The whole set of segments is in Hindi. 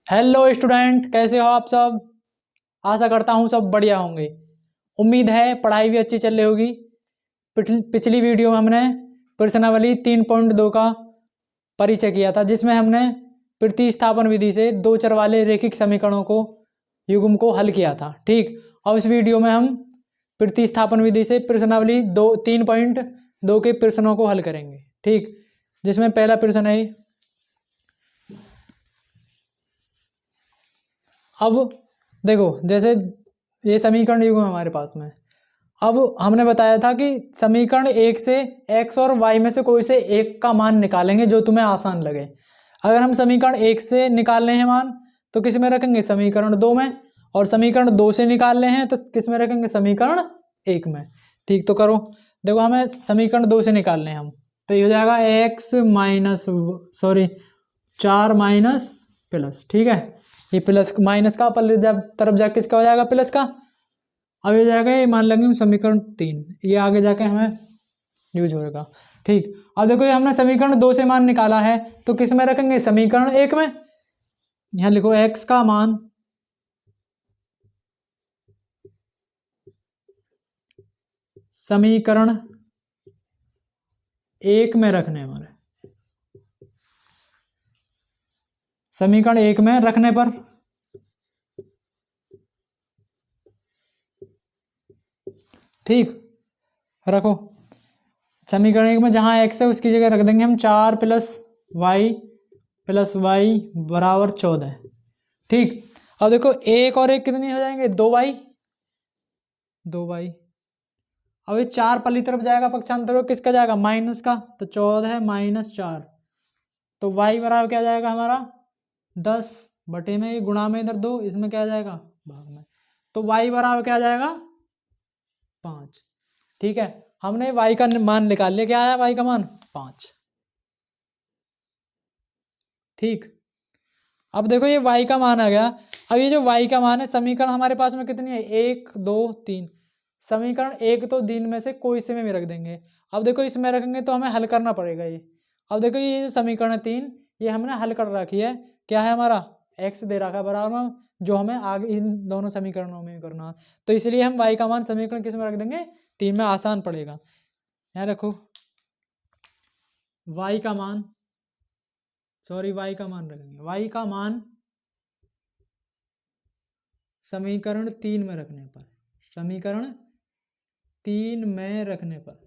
हेलो स्टूडेंट, कैसे हो आप सब। आशा करता हूँ सब बढ़िया होंगे। उम्मीद है पढ़ाई भी अच्छी चल रही होगी। पिछली वीडियो में हमने प्रश्नावली 3.2 का परिचय किया था, जिसमें हमने प्रतिस्थापन विधि से दो चर वाले रैखिक समीकरणों को युग्म को हल किया था। ठीक, अब इस वीडियो में हम प्रतिस्थापन विधि से प्रश्नावली 3.2 के प्रश्नों को हल करेंगे। ठीक, जिसमें पहला प्रश्न है, अब देखो जैसे ये समीकरण युग्म है हमारे पास में। अब हमने बताया था कि समीकरण एक से x और y में से कोई से एक का मान निकालेंगे जो तुम्हें आसान लगे। अगर हम समीकरण एक से निकाल रहे हैं मान, तो किस में रखेंगे? समीकरण दो में। और समीकरण दो से निकाल रहे हैं तो किस में रखेंगे? समीकरण एक में। ठीक, तो करो। देखो हमें समीकरण दो से निकाल रहे हैं हम, तो ये हो जाएगा x माइनस 4 माइनस प्लस। ठीक है, ये प्लस माइनस का पहले जब तरफ जाके किसका हो जाएगा? प्लस का। अब ये जाएगा, ये मान लेंगे समीकरण 3, ये आगे जाके हमें यूज होगा। ठीक, अब देखो ये हमने समीकरण 2 से मान निकाला है, तो किस में रखेंगे? समीकरण 1 में। यहां लिखो x का मान समीकरण 1 में रखने हमारे समीकरण 1 में रखने पर ठीक रखो। समीकरण 1 में जहां x है उसकी जगह रख देंगे हम 4 प्लस वाई बराबर 14। ठीक, अब देखो एक और एक कितनी हो जाएंगे? 2y। अब ये 4 पल्ली तरफ जाएगा, पक्षांतर किसका जाएगा? माइनस का। तो 14 माइनस 4, तो y बराबर क्या जाएगा हमारा? 10 बटे में, ये गुणा में इधर 2, इसमें क्या जाएगा? भाग में। तो y बराबर क्या जाएगा? 5। ठीक है, हमने y का मान निकाल लिया। क्या आया y का मान? 5। ठीक, अब देखो ये y का मान आ गया। अब ये जो y का मान है, समीकरण हमारे पास में कितनी है? 1 2 3। समीकरण 1 तो दिन में से कोई से में भी रख देंगे। अब देखो इसमें रखेंगे तो हमें हल करना पड़ेगा ये। अब देखो ये जो समीकरण है 3, ये हमने हल कर रखी है। क्या है हमारा? x दे रखा है बराबर में, जो हमें आगे इन दोनों समीकरणों में करना। तो इसलिए हम y का मान समीकरण किस में रख देंगे? 3 में, आसान पड़ेगा। यहाँ रखो y का मान रखेंगे। y का मान समीकरण 3 में रखने पर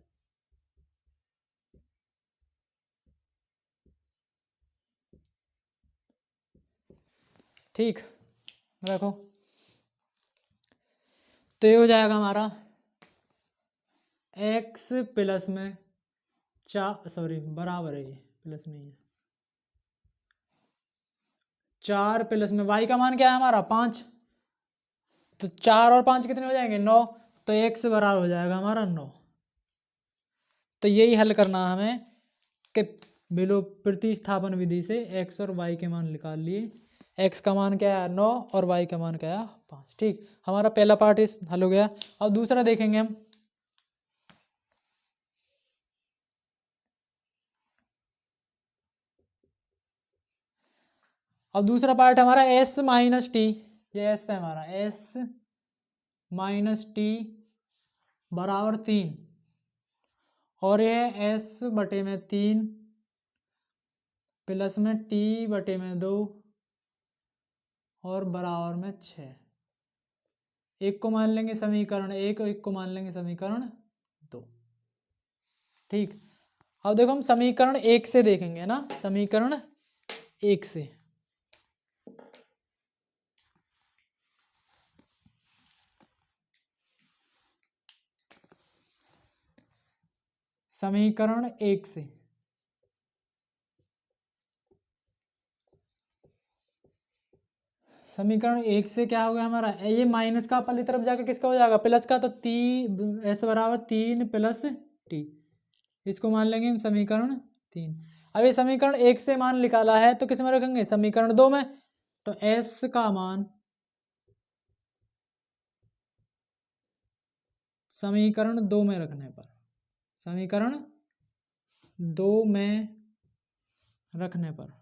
ठीक रखो। तो ये हो जाएगा हमारा x प्लस में बराबर है, ये प्लस नहीं है, 4 प्लस में y का मान क्या है हमारा? 5। तो 4 और 5 कितने हो जाएंगे? 9। तो x बराबर हो जाएगा हमारा 9। तो यही हल करना है हमें कि बिलो प्रतिस्थापन विधि से x और y के मान निकाल लिए। x का मान क्या है? 9 और y का मान क्या है? 5। ठीक, हमारा पहला पार्ट इस हल हो गया। अब दूसरा देखेंगे हम। अब दूसरा पार्ट हमारा s माइनस टी, ये s है हमारा, s माइनस टी बराबर 3, और ये s बटे में 3 प्लस में t बटे में 2 और बराबर में 6। एक को मान लेंगे समीकरण 1 और एक को मान लेंगे समीकरण 2। ठीक, अब देखो हम समीकरण 1 से देखेंगे ना, समीकरण 1 से। समीकरण 1 से क्या हो गया हमारा? ये माइनस का पहली तरफ जाके किसका हो जाएगा? प्लस का। तो s बराबर 3 प्लस टी, इसको मान लेंगे हम समीकरण 3। अब ये समीकरण 1 से मान निकाला है तो किस में रखेंगे? समीकरण 2 में। तो s का मान समीकरण 2 में रखने पर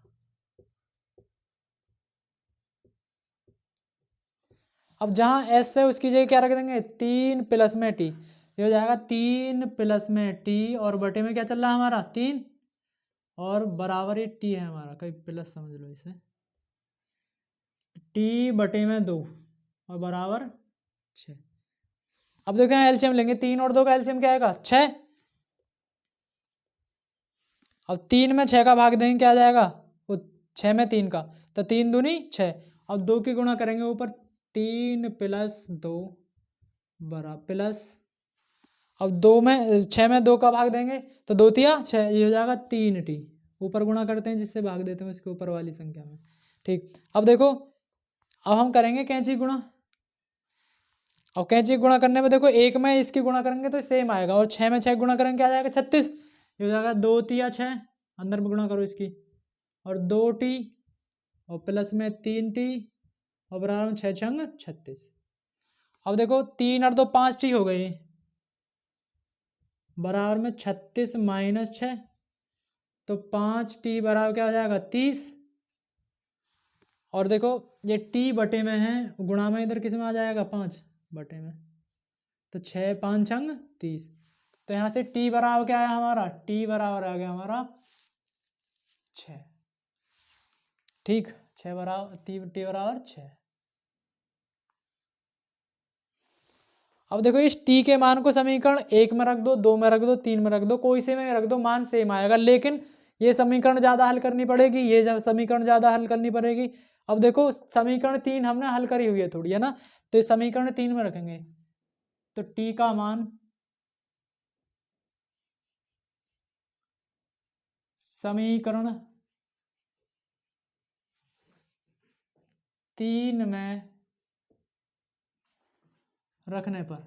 अब जहाँ एस है उसकी जगह क्या रख देंगे, 3 प्लस में टी, ये हो जाएगा 3 प्लस में टी, और बटे में क्या चल रहा है हमारा 3, और बराबर ये टी है हमारा, कहीं प्लस समझ लो इसे, टी बटे में 2 और बराबर 6। अब देखो यहाँ एलसीएम लेंगे, 3 और 2 का एलसीएम क्या आएगा 6। अब 3 में 6 का भाग देंगे क्या आ जाएगा, वो 6 में 3 का, तो 3 दूनी 6। अब 2 की गुणा करेंगे ऊपर, 3 प्लस 2 बराबर प्लस, अब 2 में 6 में 2 का भाग देंगे तो 2 तिया 6, ये हो जाएगा 3 टी, ऊपर गुणा करते हैं जिससे भाग देते हैं उसके ऊपर वाली संख्या में। ठीक, अब देखो अब हम करेंगे कैंची गुणा। अब कैंची गुणा करने में देखो 1 में इसकी गुणा करेंगे तो सेम आएगा, और 6 में 6 गुणा करेंगे क्या आ जाएगा 36, ये हो जाएगा 2 तिया 6, अंदर में गुणा करो इसकी, और 2 टी और प्लस में 3 टी और बराबर में 6 छंग 36। अब देखो 3 और 2 5 टी हो गई, बराबर में 36 माइनस 6, तो 5 टी बराबर क्या हो जाएगा 30। और देखो ये टी बटे में है, गुणा में इधर किस में आ जाएगा 5 बटे में, तो 6 5 छंग 30, तो यहाँ से टी बराबर क्या आया हमारा, टी बराबर आ गया हमारा 6। ठीक, 6 बराबर टी बराबर 6। अब देखो इस टी के मान को समीकरण 1 में रख दो, 2 में रख दो, 3 में रख दो, कोई से में रख दो, मान सेम आएगा, लेकिन ये समीकरण ज़्यादा हल करनी पड़ेगी, ये समीकरण ज़्यादा हल करनी पड़ेगी। अब देखो समीकरण 3 हमने हल करी हुई है थोड़ी, है ना, तो इस समीकरण 3 में रखेंगे, तो टी का मान समीकरण 3 में रखने पर,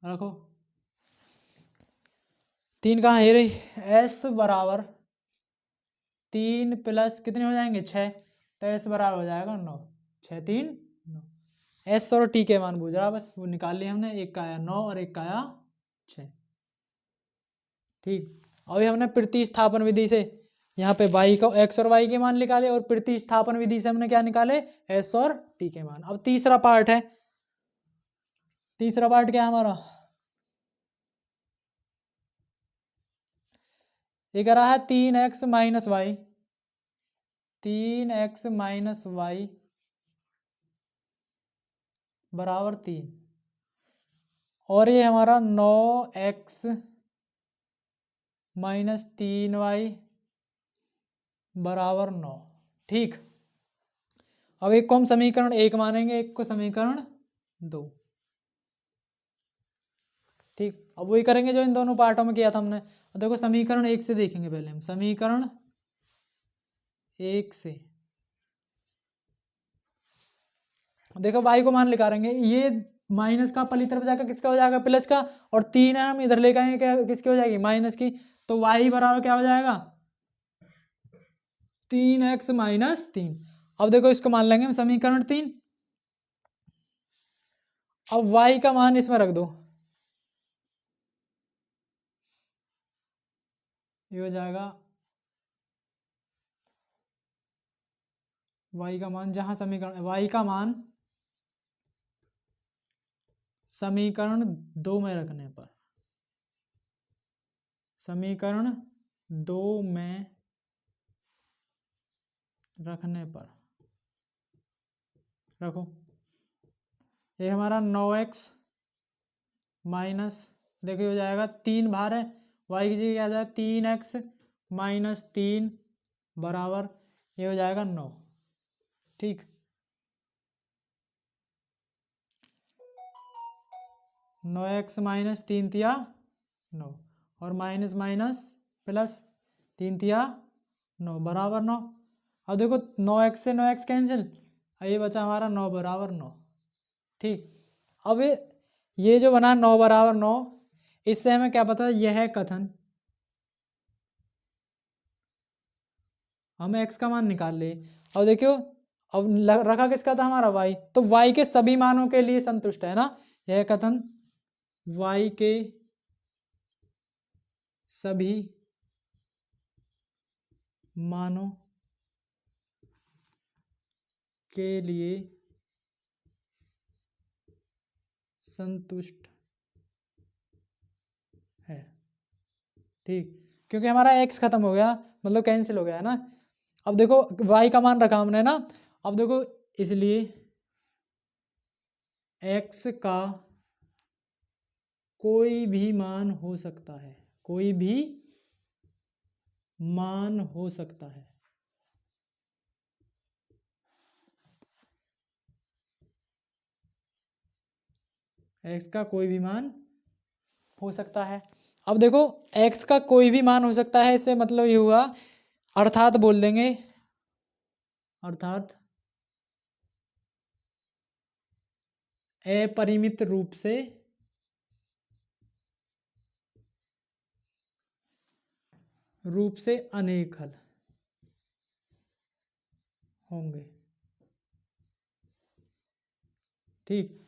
रखो 3 कहाँ है रही, एस बराबर 3 प्लस कितने हो जाएंगे 6, तो एस बराबर हो जाएगा 9, 6 3 9। एस और टी के मान पूछ रहा, बस वो निकाल लिया हमने, एक का आया 9 और एक का आया 6। ठीक, अभी हमने प्रतिस्थापन विधि से यहाँ पे y को x और y के मान निकाले, और प्रतिस्थापन विधि से हमने क्या निकाले, s और t के मान। अब तीसरा पार्ट है, तीसरा पार्ट क्या है हमारा, ये कह रहा है 3x minus Y, 3x minus Y बराबर 3, और ये हमारा 9x माइनस 3y बराबर 9। ठीक, अब एक को हम समीकरण 1 मानेंगे, एक को समीकरण 2। ठीक, अब वही करेंगे जो इन दोनों पार्टों में किया था हमने। देखो समीकरण 1 से देखेंगे पहले हम, समीकरण 1 से देखो y को मान निकालेंगे, ये माइनस का पहली तरफ जाकर किसका हो जाएगा प्लस का, और 3 है हम इधर लेकर आएंगे क्या किसकी हो जाएगी माइनस की, तो y बराबर क्या हो जाएगा 3x माइनस 3। अब देखो इसको मान लेंगे हम समीकरण 3। अब y का मान इसमें रख दो, ये हो जाएगा y का मान, जहां समीकरण y का मान समीकरण 2 में रखने पर, समीकरण 2 में रखने पर रखो, ये हमारा 9x माइनस, देखिए हो जाएगा 3 बाहर है, y की जगह आ जाएगा 3x माइनस 3 बराबर, ये हो जाएगा 9। ठीक, 9x माइनस 3 तिया 9, और माइनस माइनस प्लस 3 तिया 9 बराबर 9। अब देखो 9x से 9x कैंसिल, ये बचा हमारा 9 बराबर 9। ठीक, अब ये जो बना 9 बराबर 9, इससे हमें क्या पता, यह है कथन, हमें x का मान निकाल ले। अब देखियो, अब रखा किसका था हमारा y, तो y के सभी मानों के लिए संतुष्ट है ना, यह कथन y के सभी मानों के लिए संतुष्ट है। ठीक, क्योंकि हमारा x खत्म हो गया, मतलब कैंसिल हो गया है ना। अब देखो y का मान रखा हमने ना, अब देखो इसलिए x का कोई भी मान हो सकता है, कोई भी मान हो सकता है। x का कोई भी मान हो सकता है। अब देखो x का कोई भी मान हो सकता है, इससे मतलब ये हुआ, अर्थात बोल देंगे, अर्थात अपरिमित रूप से अनेक हल होंगे। ठीक,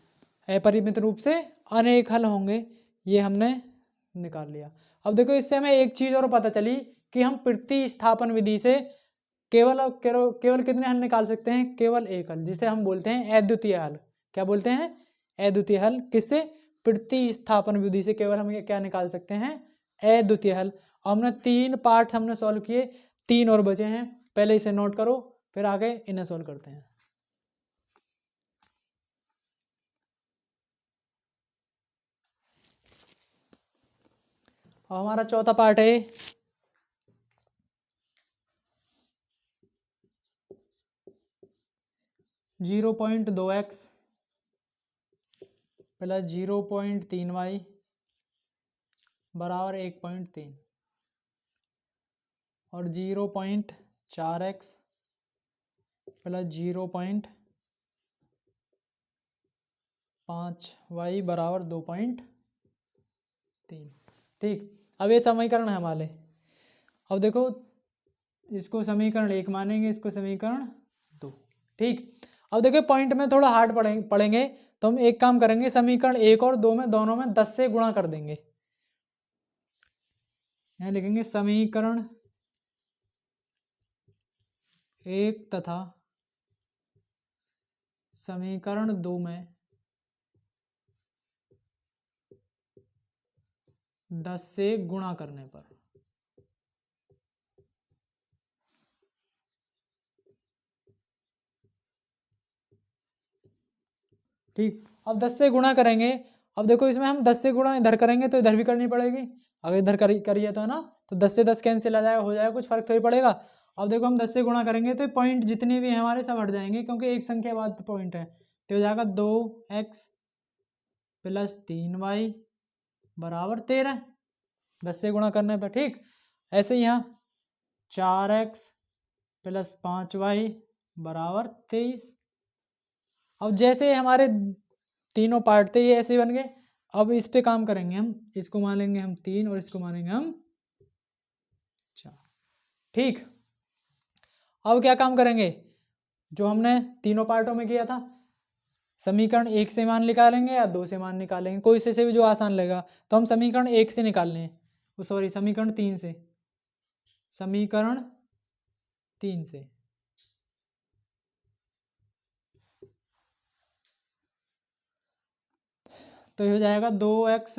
अपरिमित रूप से अनेक हल होंगे, ये हमने निकाल लिया। अब देखो इससे हमें एक चीज और पता चली कि हम प्रतिस्थापन विधि से केवल केवल कितने हल निकाल सकते हैं, केवल एक हल, जिसे हम बोलते हैं अद्वितीय हल। क्या बोलते हैं, अद्वितीय हल। किससे, प्रतिस्थापन विधि से केवल हम ये क्या निकाल सकते हैं, अद्वितीय हल। हमने 3 पार्ट हमने सॉल्व किए, 3 और बचे हैं, पहले इसे नोट करो फिर आगे इन्हें सॉल्व करते हैं। और हमारा चौथा पार्ट है 0.2x प्लस 0.3y बराबर 1.3 और 0.4x प्लस 0.5y बराबर 2.3। ठीक, अब ये समीकरण है हमारे। अब देखो इसको समीकरण 1 मानेंगे, इसको समीकरण 2। ठीक, अब देखो पॉइंट में थोड़ा हार्ड पढ़ेंगे तो हम एक काम करेंगे, समीकरण 1 और 2 में दोनों में 10 से गुणा कर देंगे। यहाँ लिखेंगे समीकरण 1 तथा समीकरण 2 में 10 से गुणा करने पर। ठीक, अब 10 से गुणा करेंगे। अब देखो इसमें हम 10 से गुणा इधर करेंगे तो इधर भी करनी पड़ेगी, अगर इधर करिए तो ना, तो 10 से 10 कैंसिल आ जाएगा, हो जाएगा, कुछ फर्क तो ही पड़ेगा। अब देखो हम 10 से गुणा करेंगे तो पॉइंट जितने भी हैं हमारे सब हट जाएंगे, क्योंकि एक संख्या बाद पॉइंट है, तो हो जाएगा 2x प्लस 3y बराबर 13, 10 से गुणा करने पर। ठीक, ऐसे ही यहाँ 4x प्लस 5y बराबर 23। अब जैसे हमारे तीनों पार्ट थे ये ऐसे बन गए। अब इस पे काम करेंगे हम, इसको मानेंगे हम 3 और इसको मानेंगे हम 4। ठीक, अब क्या काम करेंगे, जो हमने तीनों पार्टों में किया था, समीकरण 1 से मान निकालेंगे या 2 से मान निकालेंगे, कोई से भी जो आसान लगेगा। तो हम समीकरण 1 से निकाल लें, सॉरी समीकरण 3 से, समीकरण 3 से। तो ये हो जाएगा 2x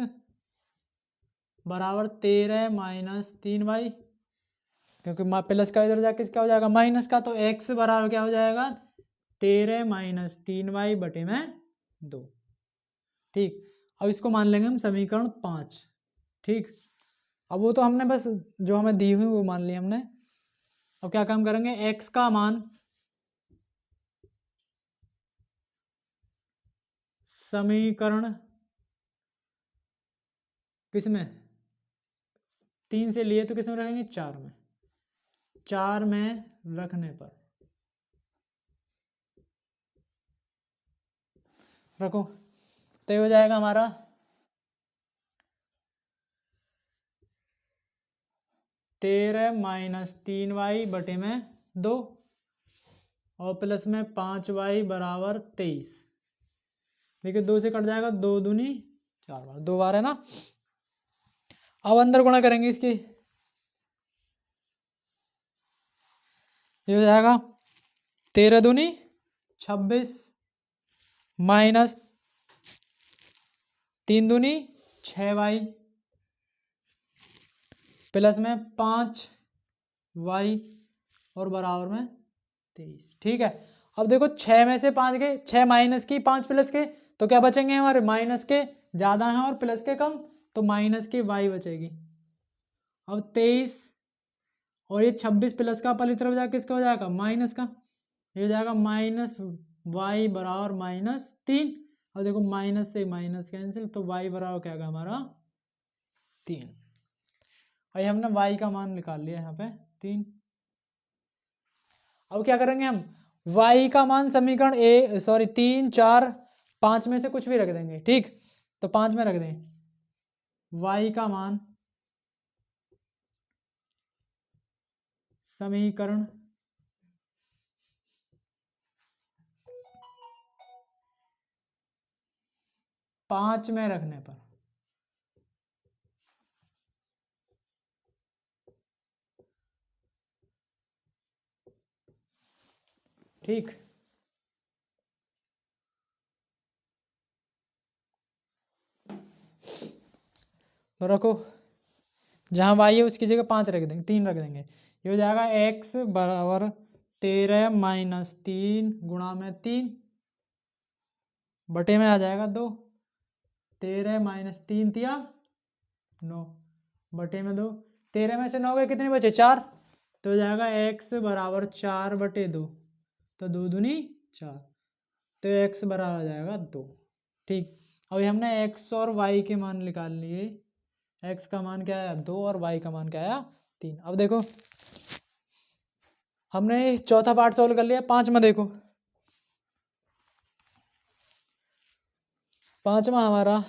बराबर 13 माइनस 3y, क्योंकि प्लस का इधर जाके क्या हो जाएगा माइनस का, तो x बराबर क्या हो जाएगा 13 माइनस 3y बटे में 2। ठीक, अब इसको मान लेंगे हम समीकरण 5। ठीक, अब वो तो हमने बस जो हमें दी हुई वो मान ली हमने। अब क्या काम करेंगे, x का मान समीकरण किसमें 3 से लिए तो किसमें रखेंगे 4 में, 4 में रखने पर रखो तो ये हो जाएगा हमारा 13 माइनस 3y बटे में 2 और प्लस में 5y बराबर 23। देखिए 2 से कट जाएगा, 2 दूनी 4 बार, 2 बार है ना। अब अंदर गुणा करेंगे इसकी, ये हो जाएगा 13 दूनी 26 माइनस 3 दूनी 6y प्लस में 5y और बराबर में 23। ठीक है, अब देखो 6 में से 5 गए, 6 माइनस की 5 प्लस के, तो क्या बचेंगे हमारे, माइनस के ज़्यादा हैं और प्लस के कम, तो माइनस की y बचेगी। अब 23 और ये 26 प्लस का पहली तरफ जाकर किसका हो जाएगा, माइनस का, ये हो जाएगा माइनस y बराबर -3। अब देखो माइनस से माइनस कैंसिल, तो y बराबर क्या होगा हमारा 3। और ये हमने y का मान निकाल लिया यहाँ पे 3। अब क्या करेंगे हम, y का मान समीकरण 3 4 5 में से कुछ भी रख देंगे। ठीक, तो 5 में रख दें y का मान समीकरण 5 में रखने पर ठीक, तो रखो, जहाँ y है उसकी जगह 5 रख देंगे, 3 रख देंगे। ये हो जाएगा x बराबर 13 माइनस 3 गुणा में 3 बटे में आ जाएगा 2। 13 माइनस 3 दिया 9 बटे में 2। 13 में से 9 गए कितने बचे, 4, तो हो जाएगा x बराबर 4 बटे 2, तो 2 दूनी 4, तो x बराबर आ जाएगा 2। ठीक, अभी हमने x और y के मान निकाल लिए। x का मान क्या आया 2 और y का मान क्या आया 3। अब देखो हमने चौथा पार्ट सॉल्व कर लिया। 5 में देखो, 5 में हमारा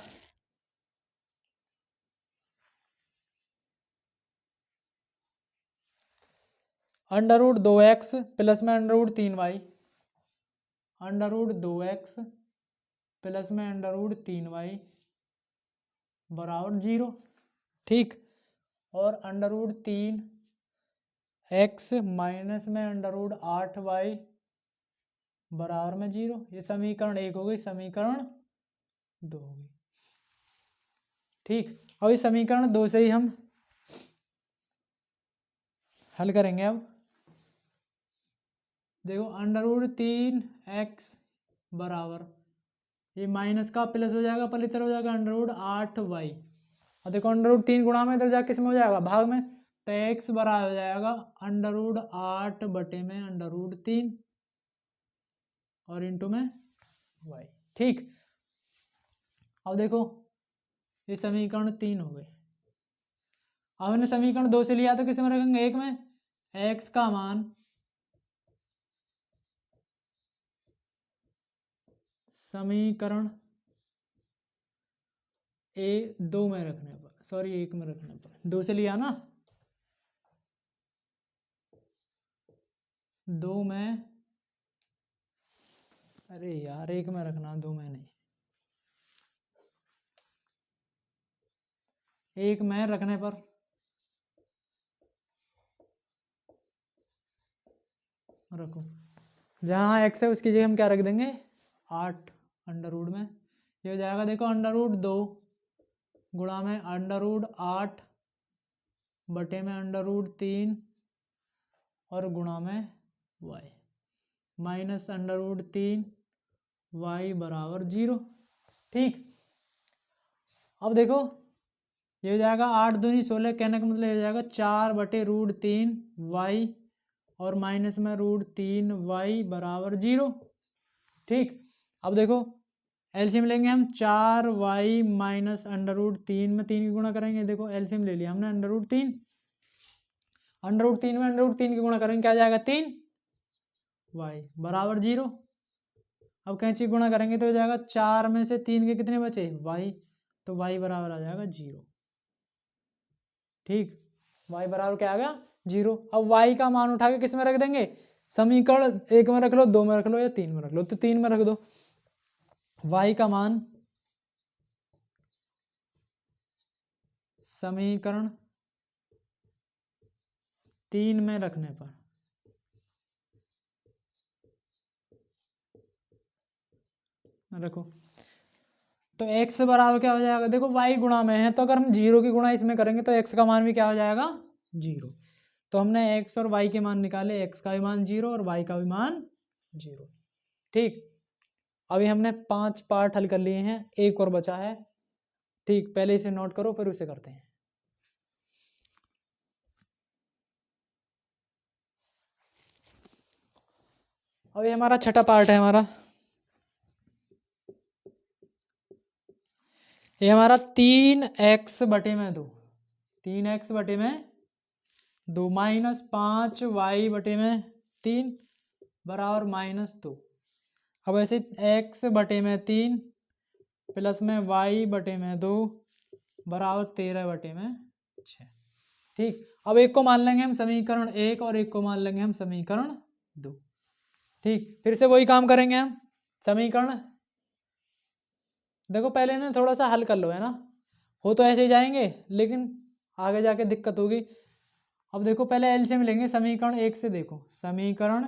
√2x प्लस में √3y, √2x प्लस में √3y बराबर 0। ठीक, और √3x माइनस में √8y बराबर में 0। ये समीकरण 1 हो गई, समीकरण 2 हो गई। ठीक, अब इस समीकरण 2 से ही हम हल करेंगे। अब देखो √3x बराबर, ये माइनस का प्लस हो जाएगा, पहली तरफ हो जाएगा √8y, और देखो √3 गुणा में इधर जाके किस में हो जाएगा, भाग में, तो x बराबर हो जाएगा √8 बटे में √3 और इंटू में y। ठीक, अब देखो ये समीकरण 3 हो गए। अब हमने समीकरण 2 से लिया तो किस में रखेंगे, 1 में, x का मान समीकरण 2 में रखने पर, सॉरी 1 में रखने पर, 2 से लिया ना, 2 में, अरे यार 1 में रखना, 2 में नहीं, 1 में रखने पर रखो, जहाँ x है उसकी जगह हम क्या रख देंगे 8 अंडर रूट में। ये हो जाएगा देखो √2 गुणा में √8 बटे में √3 और गुणा में y माइनस √3 y बराबर 0। ठीक, अब देखो ये हो जाएगा 8 दूनी 16, कहने का मतलब ये हो जाएगा 4 बटे √3 y और माइनस में √3 y बराबर 0। ठीक, अब देखो एलसीएम लेंगे हम, 4y माइनस √3 में 3 की गुणा करेंगे। देखो एलसीएम ले लिया हमने, √3 में √3 की गुणा करेंगे क्या आ जाएगा 3y बराबर 0। अब कैंची गुणा करेंगे तो हो जाएगा 4 में से 3 के कितने बचे y, तो y बराबर आ जाएगा 0। ठीक, y बराबर क्या आ गया 0। अब y का मान उठा के किस में रख देंगे, समीकरण 1 में रख लो, 2 में रख लो या 3 में रख लो, तो 3 में रख दो। y का मान समीकरण 3 में रखने पर रखो। तो x बराबर क्या हो जाएगा, देखो y गुणा में है तो अगर हम 0 की गुणा इसमें करेंगे तो x का मान भी क्या हो जाएगा 0। तो हमने x और y के मान निकाले, x का भी मान 0 और y का भी मान 0। ठीक, अभी हमने 5 पार्ट हल कर लिए हैं, एक और बचा है। ठीक, पहले इसे नोट करो फिर उसे करते हैं। अभी हमारा छठा पार्ट है हमारा, ये हमारा 3x बटे में 2, 3x बटे में 2 माइनस 5y बटे में 3 बराबर -2। अब ऐसे x बटे में 3 प्लस में y बटे में 2 बराबर 13 बटे में 6। ठीक, अब एक को मान लेंगे हम समीकरण 1 और एक को मान लेंगे हम समीकरण 2। ठीक, फिर से वही काम करेंगे हम। समीकरण देखो पहले ना थोड़ा सा हल कर लो, है ना, हो तो ऐसे ही जाएंगे लेकिन आगे जाके दिक्कत होगी। अब देखो पहले एलसीएम लेंगे समीकरण 1 से। देखो समीकरण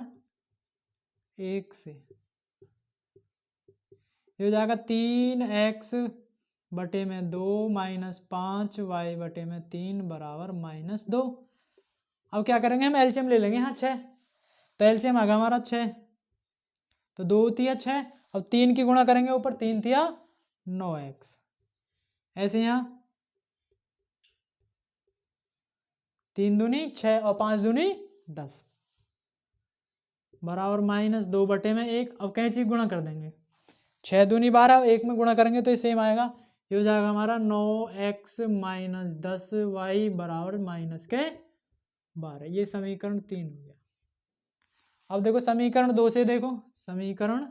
1 से ये हो जाएगा 3x बटे में 2 माइनस 5y बटे में 3 बराबर -2। अब क्या करेंगे हम एलसीएम ले लेंगे, हाँ 6, तो एलसीएम आ गया हमारा 6, तो 2 तिया 6, अब 3 की गुणा करेंगे ऊपर, 3 तिया 9x, ऐसे यहाँ 3 दूनी 6 और 5 दूनी 10 बराबर -2 बटे में 1। अब कैंची गुणा कर देंगे, 6 दूनी 12, 1 में गुणा करेंगे तो सेम आएगा। ये हो जाएगा हमारा 9x माइनस 10y बराबर -12। ये समीकरण 3 हो गया। अब देखो समीकरण 2 से, देखो समीकरण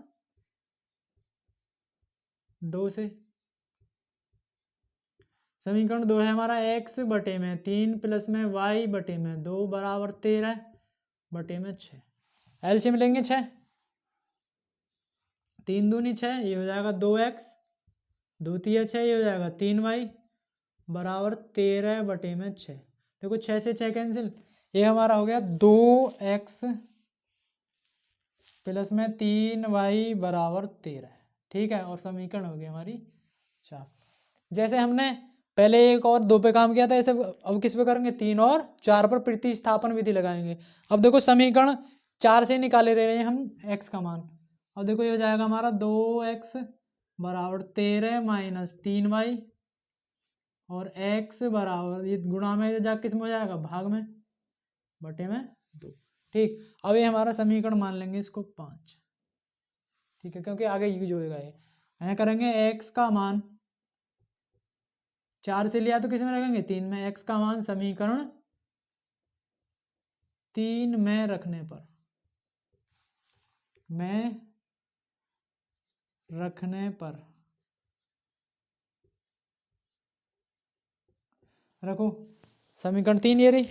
2 से, समीकरण 2 है हमारा x बटे में 3 प्लस में y बटे में 2 बराबर 13 बटे में 6। एलसीएम लेंगे 6, 3 दूनी 6, ये हो जाएगा 2x, 2 तिया 6, ये हो जाएगा 3y बराबर 13 बटे में 6। देखो 6 से 6 कैंसिल, ये हमारा हो गया 2x प्लस में 3y बराबर 13। ठीक है, और समीकरण हो गई हमारी 4। जैसे हमने पहले 1 और 2 पे काम किया था, ऐसे अब किस पे करेंगे, 3 और 4 पर प्रतिस्थापन विधि लगाएंगे। अब देखो समीकरण 4 से निकाले रहे हैं हम x का मान। अब देखो ये हो जाएगा हमारा 2x बराबर 13 माइनस 3y और x बराबर, ये गुणा में जा किस में हो जाएगा, भाग में, बटे में 2। ठीक, अब ये हमारा समीकरण मान लेंगे इसको 5। ठीक है, क्योंकि आगे यूज होएगा ये। यहाँ करेंगे x का मान 4 से लिया तो किस में रखेंगे, 3 में। x का मान समीकरण 3 में रखने पर, में रखने पर रखो समीकरण 3 ये रही,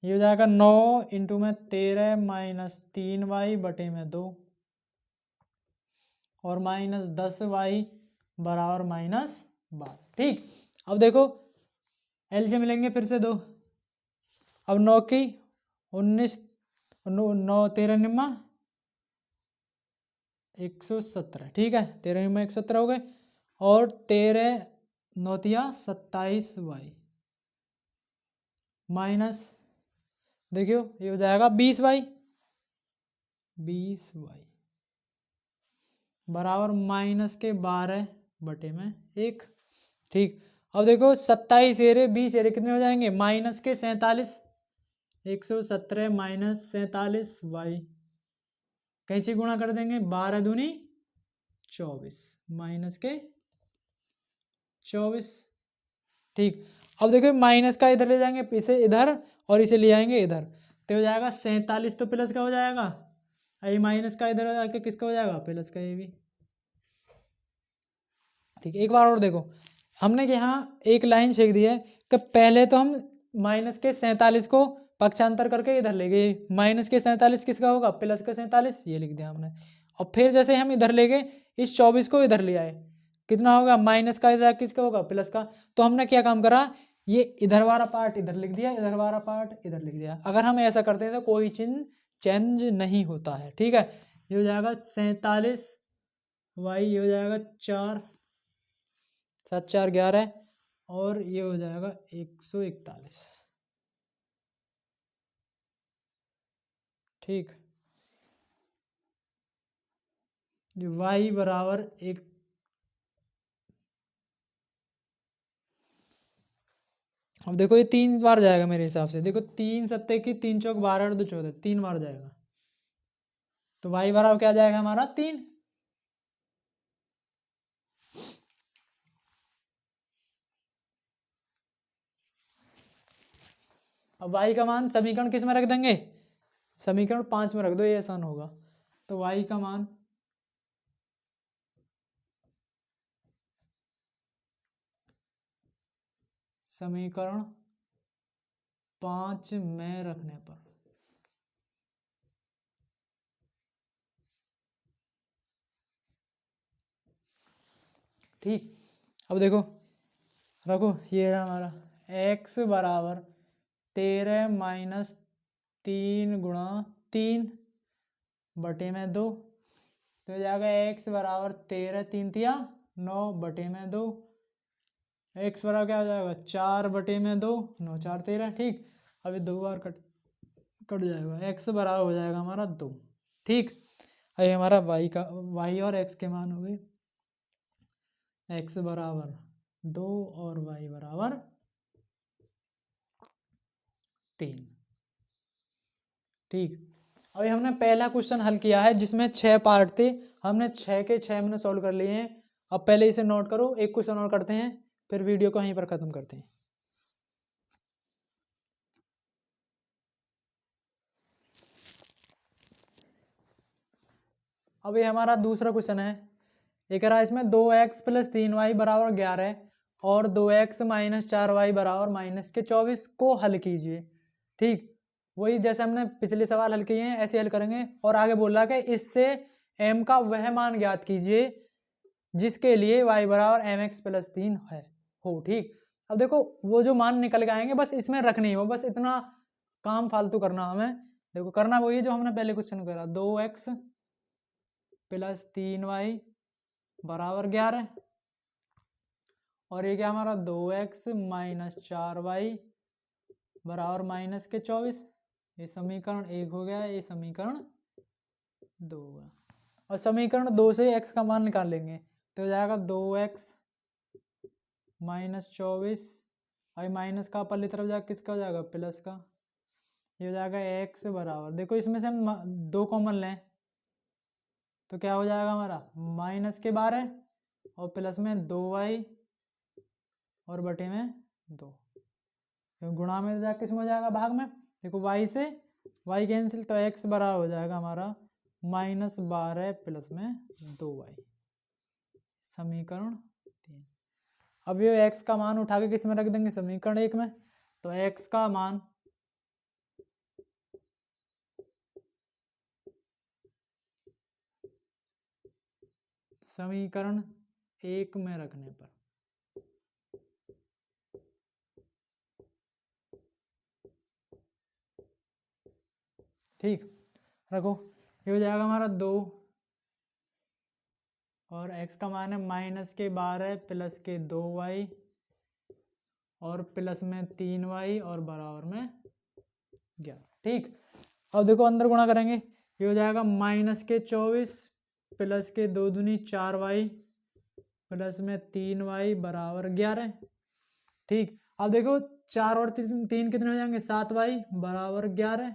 ये हो जाएगा 9 इंटू में 13 माइनस 3y बटे में 2 और -10y बराबर -12। ठीक, अब देखो एलसीएम मिलेंगे फिर से 2। अब 9 की 19, 9 13 निम्मा 117। ठीक है, 13 निम्मा 117 हो गए, और 13 9 27y माइनस, देखियो ये हो जाएगा 20y, 20y बराबर -12 बटे में 1। ठीक, अब देखो 27 एरे 20 एरे कितने हो जाएंगे, -47, 117 माइनस 47y, कैंची गुणा कर देंगे, 12 दूनी 24 -24। ठीक, अब देखो माइनस का इधर ले जाएंगे, इसे इधर और इसे ले आएंगे इधर, तो हो जाएगा 47, तो प्लस का हो जाएगा, ये माइनस का इधर आके किसका हो जाएगा, प्लस का, ये भी। ठीक, एक बार और देखो, हमने यहाँ एक लाइन छेक दी है कि पहले तो हम -47 को पक्षांतर करके इधर ले गए, -47 किसका होगा, प्लस का 47, ये लिख दिया हमने। और फिर जैसे हम इधर ले गए, इस 24 को इधर ले आए, कितना होगा, माइनस का इधर किसका होगा, प्लस का। तो हमने क्या काम करा, ये इधर वाला पार्ट इधर लिख दिया, इधर वाला पार्ट इधर लिख दिया। अगर हम ऐसा करते हैं तो कोई चिन्ह चेंज नहीं होता है। ठीक है, ये हो जाएगा 47 वाई ये हो जाएगा 4, 7 4 11, और ये हो जाएगा 141। ठीक, वाई बराबर एक, अब देखो ये 3 बार जाएगा मेरे हिसाब से, देखो 3 सत्ते की 3 चौक 12 और 2 14, 3 बार जाएगा, तो वाई बराबर क्या जाएगा हमारा 3। अब वाई का मान समीकरण किस में रख देंगे, समीकरण 5 में रख दो, ये आसान होगा। तो वाई का मान समीकरण 5 में रखने पर, ठीक। अब देखो रखो, ये रहा हमारा x बराबर 13 माइनस 3 गुणा 3 बटे में 2, तो हो जाएगा x बराबर 13 3 तिया 9 बटे में 2, x बराबर क्या हो जाएगा 4 बटे में 2, 9 4 13, ठीक। अभी 2 बार कट कट जाएगा, x बराबर हो जाएगा हमारा 2, ठीक। अभी हमारा y और x के मान हो गए, x बराबर 2 और y बराबर 3, ठीक। अभी हमने पहला क्वेश्चन हल किया है जिसमें 6 पार्ट थे, हमने 6 के 6 हमने सॉल्व कर लिए हैं। अब पहले इसे नोट करो, एक क्वेश्चन और करते हैं, फिर वीडियो को यहीं पर खत्म करते हैं। अब ये हमारा दूसरा क्वेश्चन है, एक रहा इसमें 2x प्लस 3y बराबर 11 और 2x माइनस 4y बराबर माइनस के 24 को हल कीजिए, ठीक। वही जैसे हमने पिछले सवाल हल किए हैं ऐसे हल करेंगे, और आगे बोल रहा है कि इससे m का वह मान ज्ञात कीजिए जिसके लिए y बराबर mx प्लस 3 है हो, ठीक। अब देखो वो जो मान निकल के आएंगे बस इसमें रखनी हो, बस इतना काम फालतू करना हमें। देखो करना वही जो हमने पहले क्वेश्चन करा, 2x प्लस 3y बराबर 11, और ये क्या हमारा 2x माइनस 4y बराबर माइनस के 24, ये समीकरण 1 हो गया, ये समीकरण 2 हो गया। और समीकरण 2 से x का मान निकाल लेंगे, तो हो जाएगा 2x माइनस 24, और माइनस का पल्ली तरफ जाकर किसका हो जाएगा प्लस का, ये हो जाएगा x बराबर, देखो इसमें से हम 2 कॉमन लें तो क्या हो जाएगा हमारा माइनस के 12 और प्लस में 2y और बटे में 2, गुणा में जा किस में हो जाएगा भाग में, देखो y से y कैंसिल, तो x बराबर हो जाएगा हमारा माइनस 12 प्लस में 2y, समीकरण 3। अब ये x का मान उठा के किस में रख देंगे समीकरण 1 में, तो x का मान समीकरण 1 में रखने पर, ठीक। रखो, ये हो जाएगा हमारा 2 और x का मान है माइनस के 12 प्लस के 2y और प्लस में 3y और बराबर में 11, ठीक। अब देखो अंदर गुणा करेंगे, ये हो जाएगा माइनस के 24 प्लस के 2 दूनी 4y प्लस में 3y बराबर 11, ठीक। अब देखो 4 और 3 कितने हो जाएंगे 7y बराबर 11,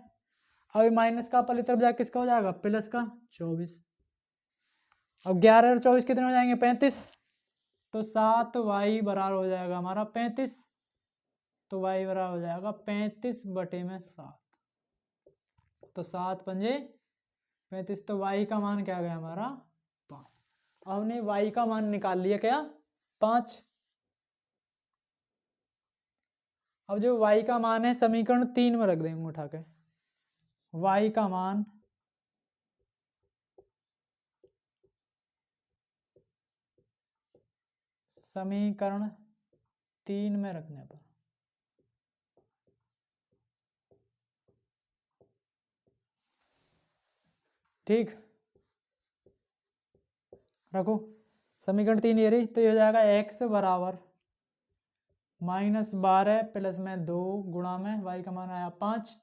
अब माइनस का पहली तरफ जाकर किसका हो जाएगा प्लस का 24, अब 11 और 24 कितने हो जाएंगे 35, तो 7y बराबर हो जाएगा हमारा 35, तो y बराबर हो जाएगा 35 बटे में 7, तो 7 पंजे 35, तो y का मान क्या गया हमारा 5। हमने y का मान निकाल लिया क्या 5। अब जो y का मान है समीकरण 3 में रख देंगे उठा के, y का मान समीकरण 3 में रखने पर, ठीक। रखो, समीकरण 3 ये रही, तो ये हो जाएगा x बराबर -12 प्लस में 2 गुणा में y का मान आया 5,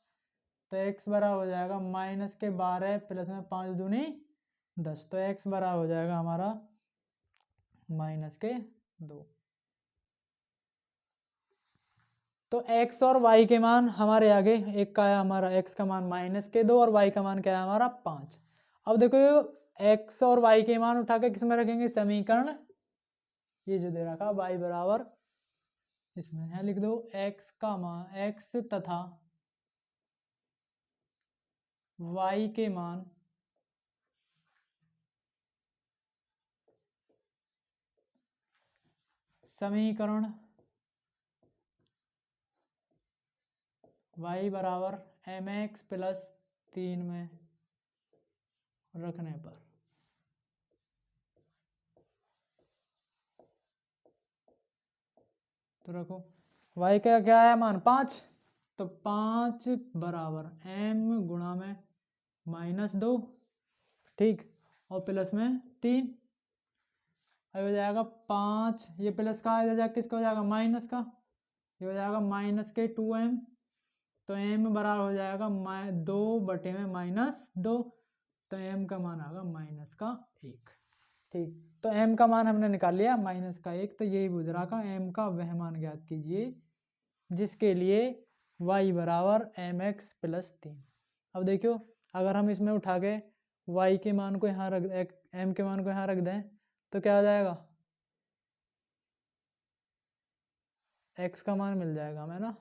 तो x बराबर हो जाएगा -12 प्लस में 5 दूनी 10, तो x बराबर हो जाएगा हमारा -2। तो x और y के मान हमारे आगे, एक का है हमारा x का मान -2 और y का मान क्या है हमारा 5। अब देखो x और y के मान उठा के किस में रखेंगे, समीकरण ये जो दे रखा y बराबर, इसमें है लिख दो x का मान, x तथा y के मान समीकरण y बराबर mx प्लस 3 में रखने पर, तो रखो y का क्या है मान 5, तो 5 बराबर m गुणा में -2, ठीक, और प्लस में 3, अब हो जाएगा 5, ये प्लस का इधर जाके किसका हो जाएगा माइनस का, ये हो जाएगा -2m, तो m बराबर हो जाएगा 2 में -2, तो m का मान आएगा -1, ठीक। तो m का मान हमने निकाल लिया -1, तो यही बुझरा का m का वह मान ज्ञात कीजिए जिसके लिए y बराबर mx प्लस 3। अब देखियो, अगर हम इसमें उठा के y के मान को यहाँ रख, m के मान को यहाँ रख दें, तो क्या आ जाएगा, x का मान मिल जाएगा हमें ना।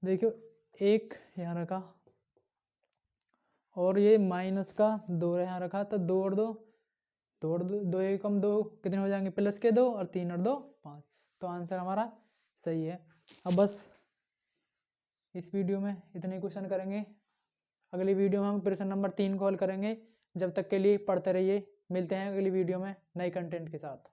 देखियो 1 यहाँ रखा और ये माइनस का 2 यहाँ रखा, तो 2 और 2, 2 एकम 2 कितने हो जाएंगे, प्लस के 2 और 3 और 2 5, तो आंसर हमारा सही है। अब बस इस वीडियो में इतने क्वेश्चन करेंगे, अगली वीडियो में हम प्रश्न नंबर 3 को हल करेंगे। जब तक के लिए पढ़ते रहिए, मिलते हैं अगली वीडियो में नए कंटेंट के साथ।